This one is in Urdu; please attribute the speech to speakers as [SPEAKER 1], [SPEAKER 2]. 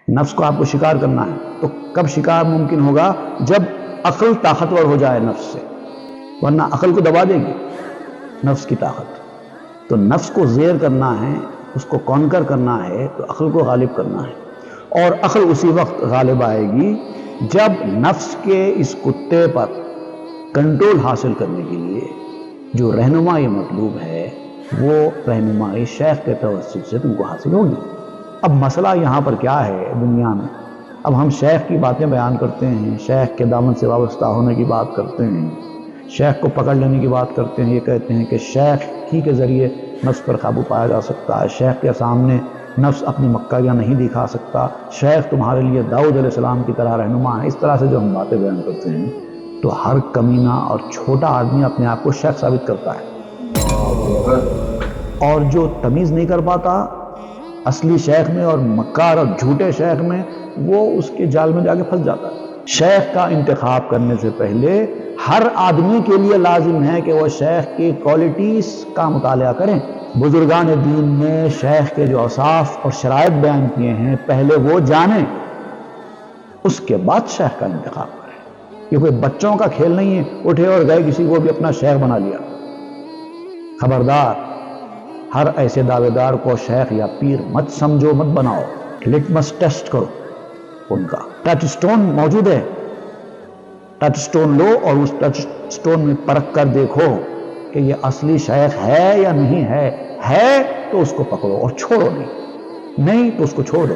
[SPEAKER 1] نفس کو آپ کو شکار کرنا ہے، تو کب شکار ممکن ہوگا؟ جب عقل طاقتور ہو جائے نفس سے، ورنہ عقل کو دبا دے گی نفس کی طاقت۔ تو نفس کو زیر کرنا ہے، اس کو کانکر کرنا ہے، تو عقل کو غالب کرنا ہے، اور عقل اسی وقت غالب آئے گی جب نفس کے اس کتے پر کنٹرول حاصل کرنے کے لیے جو رہنمائی مطلوب ہے وہ رہنمائی شیخ کے توسط سے تم کو حاصل ہوگی۔ اب مسئلہ یہاں پر کیا ہے دنیا میں؟ اب ہم شیخ کی باتیں بیان کرتے ہیں، شیخ کے دامن سے وابستہ ہونے کی بات کرتے ہیں، شیخ کو پکڑ لینے کی بات کرتے ہیں، یہ کہتے ہیں کہ شیخ ہی کے ذریعے نفس پر قابو پایا جا سکتا ہے، شیخ کے سامنے نفس اپنی مکاریاں نہیں دکھا سکتا، شیخ تمہارے لیے داؤد علیہ السلام کی طرح رہنما ہے۔ اس طرح سے جو ہم باتیں بیان کرتے ہیں تو ہر کمینہ اور چھوٹا آدمی اپنے آپ کو شیخ ثابت کرتا ہے، اور جو تمیز نہیں کر پاتا اصلی شیخ میں اور مکار اور جھوٹے شیخ میں، وہ اس کے جال میں جا کے پھنس جاتا ہے۔ شیخ کا انتخاب کرنے سے پہلے ہر آدمی کے لیے لازم ہے کہ وہ شیخ کی کوالٹیز کا مطالعہ کریں۔ بزرگان دین نے شیخ کے جو اوصاف اور شرائط بیان کیے ہیں پہلے وہ جانیں، اس کے بعد شیخ کا انتخاب کریں۔ یہ کوئی بچوں کا کھیل نہیں ہے، اٹھے اور گئے کسی کو بھی اپنا شیخ بنا لیا۔ خبردار، ہر ایسے دعوے دار کو شیخ یا پیر مت سمجھو، مت بناؤ۔ لٹمس ٹیسٹ کرو ان کا، ٹچ سٹون موجود ہے، ٹچ سٹون لو اور اس ٹچ سٹون میں پرکھ کر دیکھو کہ یہ اصلی شیخ ہے یا نہیں ہے۔ ہے تو اس کو پکڑو اور چھوڑو، نہیں تو اس کو چھوڑ دو۔